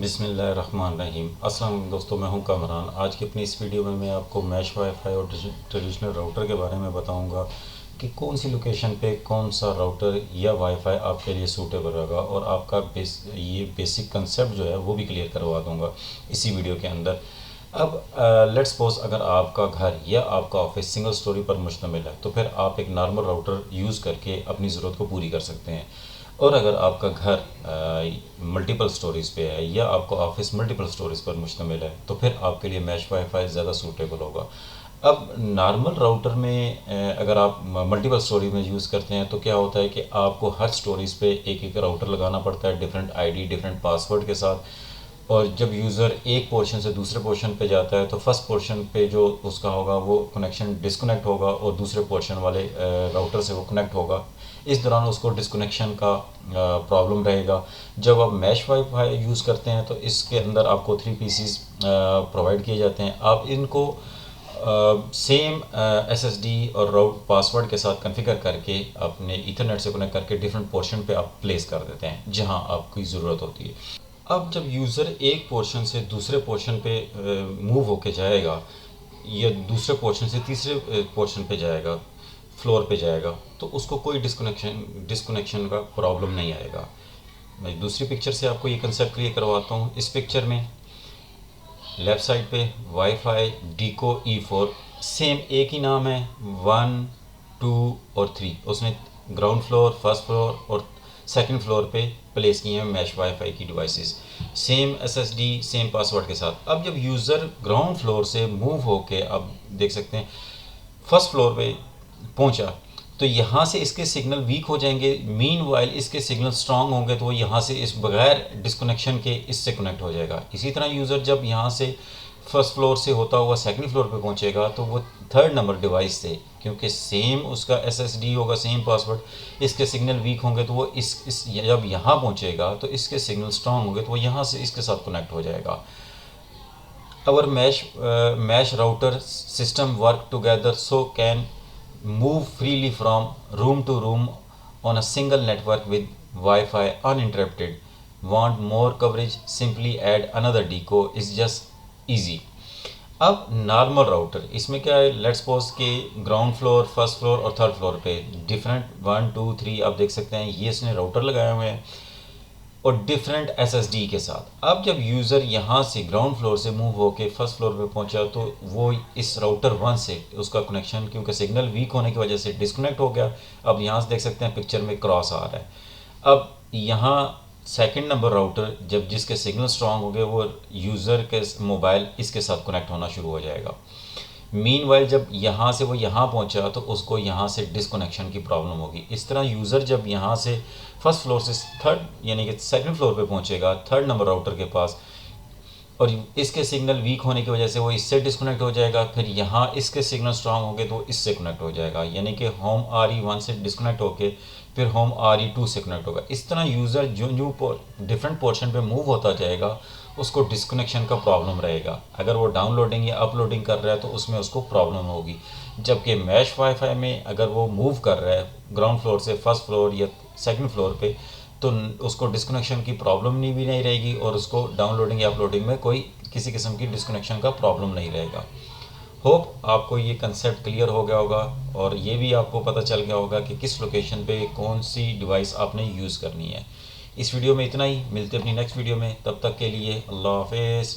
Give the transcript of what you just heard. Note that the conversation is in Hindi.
बिस्मिल्लाहिर्रहमानिर्रहीम। अस्सलाम वालेकुम दोस्तों, मैं हूं कामरान। आज की अपनी इस वीडियो में मैं आपको मैश वाईफाई और ट्रेडिशनल राउटर के बारे में बताऊंगा कि कौन सी लोकेशन पे कौन सा राउटर या वाईफाई आपके लिए सूटेबल रहेगा, और आपका ये बेसिक कंसेप्ट जो है वो भी क्लियर करवा दूंगा इसी वीडियो के अंदर। अब लेट्स सपोज अगर आपका घर या आपका ऑफिस सिंगल स्टोरी पर मुश्तमिल है तो फिर आप एक नॉर्मल राउटर यूज़ करके अपनी ज़रूरत को पूरी कर सकते हैं। और अगर आपका घर मल्टीपल स्टोरीज़ पे है या आपका ऑफिस मल्टीपल स्टोरीज़ पर मुश्तमिल है तो फिर आपके लिए मैश वाईफाई ज़्यादा सूटेबल होगा। अब नॉर्मल राउटर में अगर आप मल्टीपल स्टोरी में यूज़ करते हैं तो क्या होता है कि आपको हर स्टोरीज़ पे एक एक राउटर लगाना पड़ता है, डिफरेंट आईडी डिफरेंट पासवर्ड के साथ। और जब यूज़र एक पोर्शन से दूसरे पोर्शन पे जाता है तो फर्स्ट पोर्शन पे जो उसका होगा वो कनेक्शन डिस्कनेक्ट होगा और दूसरे पोर्शन वाले राउटर से वो कनेक्ट होगा। इस दौरान उसको डिस्कनेक्शन का प्रॉब्लम रहेगा। जब आप मैश वाईफाई यूज़ करते हैं तो इसके अंदर आपको 3 पीसीज प्रोवाइड किए जाते हैं। आप इनको सेम एसएसडी और राउट पासवर्ड के साथ कॉन्फ़िगर करके अपने ईथरनेट से कनेक्ट करके डिफरेंट पोर्शन पे आप प्लेस कर देते हैं जहां आपकी ज़रूरत होती है। अब जब यूज़र एक पोर्शन से दूसरे पोर्शन पे मूव होके जाएगा या दूसरे पोर्शन से तीसरे पोर्शन पे जाएगा, फ्लोर पे जाएगा, तो उसको कोई डिस्कनेक्शन का प्रॉब्लम नहीं आएगा। मैं दूसरी पिक्चर से आपको ये कंसेप्ट क्लियर करवाता हूँ। इस पिक्चर में लेफ़्ट साइड पे वाईफाई डीको ई4, सेम एक ही नाम है, 1 2 और 3। उसने ग्राउंड फ्लोर, फर्स्ट फ्लोर और सेकंड फ्लोर पे प्लेस किए हैं मैश वाईफाई की devices, same SSD same password के साथ। अब जब यूज़र ग्राउंड फ्लोर से मूव होके आप देख सकते हैं फर्स्ट फ्लोर पे पहुंचा तो यहाँ से इसके सिग्नल वीक हो जाएंगे। मीन वाइल इसके सिग्नल स्ट्रांग होंगे तो वो यहाँ से इस बगैर डिस्कनेक्शन के इससे कनेक्ट हो जाएगा। इसी तरह यूज़र जब यहाँ से फर्स्ट फ्लोर से होता हुआ सेकंड फ्लोर पे पहुँचेगा तो वो थर्ड नंबर डिवाइस से, क्योंकि सेम उसका एसएसडी होगा सेम पासवर्ड, इसके सिग्नल वीक होंगे तो वो इस जब यहाँ पहुँचेगा तो इसके सिग्नल स्ट्रांग होंगे तो वो यहाँ से इसके साथ कनेक्ट हो जाएगा। Our mesh router system work together so can move freely from room to room on a single network with Wi-Fi uninterrupted. Want more coverage? Simply add another deco. It's just easy. अब नॉर्मल राउटर इसमें क्या है, लेट्स सपोज के ग्राउंड फ्लोर, फर्स्ट फ्लोर और थर्ड फ्लोर पे डिफरेंट 1 2 3 आप देख सकते हैं ये इसने राउटर लगाए हुए हैं और डिफरेंट एसएसडी के साथ। अब जब यूज़र यहाँ से ग्राउंड फ्लोर से मूव होके फर्स्ट फ्लोर पे पहुँचा तो वो इस राउटर 1 से उसका कनेक्शन क्योंकि सिग्नल वीक होने की वजह से डिस्कनेक्ट हो गया। अब यहाँ से देख सकते हैं पिक्चर में क्रॉस आ रहा है। अब यहाँ सेकंड नंबर राउटर जब जिसके सिग्नल स्ट्रांग हो गए वो यूज़र के मोबाइल इसके साथ कनेक्ट होना शुरू हो जाएगा। मीनवाइल जब यहाँ से वो यहाँ पहुँचा तो उसको यहाँ से डिस्कनेक्शन की प्रॉब्लम होगी। इस तरह यूज़र जब यहाँ से फर्स्ट फ्लोर से थर्ड यानी कि सेकंड फ्लोर पे पहुँचेगा थर्ड नंबर राउटर के पास और इसके सिग्नल वीक होने की वजह से वो इससे डिस्कनेक्ट हो जाएगा। फिर यहाँ इसके सिग्नल स्ट्रांग होंगे तो इससे कनेक्ट हो जाएगा, यानी कि होम RE1 से डिस्कनेक्ट होके फिर होम RE2 से कनेक्ट होगा। इस तरह यूज़र जो डिफरेंट पोर्शन पे मूव होता जाएगा उसको डिस्कनेक्शन का प्रॉब्लम रहेगा। अगर वो डाउनलोडिंग या अपलोडिंग कर रहा है तो उसमें उसको प्रॉब्लम होगी। जबकि मैश वाईफाई में अगर वो मूव कर रहा है ग्राउंड फ्लोर से फर्स्ट फ्लोर या सेकंड फ्लोर पे तो उसको डिस्कनेक्शन की प्रॉब्लम नहीं रहेगी और उसको डाउनलोडिंग या अपलोडिंग में कोई किसी किस्म की डिस्कनेक्शन का प्रॉब्लम नहीं रहेगा। होप आपको ये कंसेप्ट क्लियर हो गया होगा और ये भी आपको पता चल गया होगा कि किस लोकेशन पे कौन सी डिवाइस आपने यूज़ करनी है। इस वीडियो में इतना ही, मिलते अपनी नेक्स्ट वीडियो में, तब तक के लिए अल्लाह हाफिज़।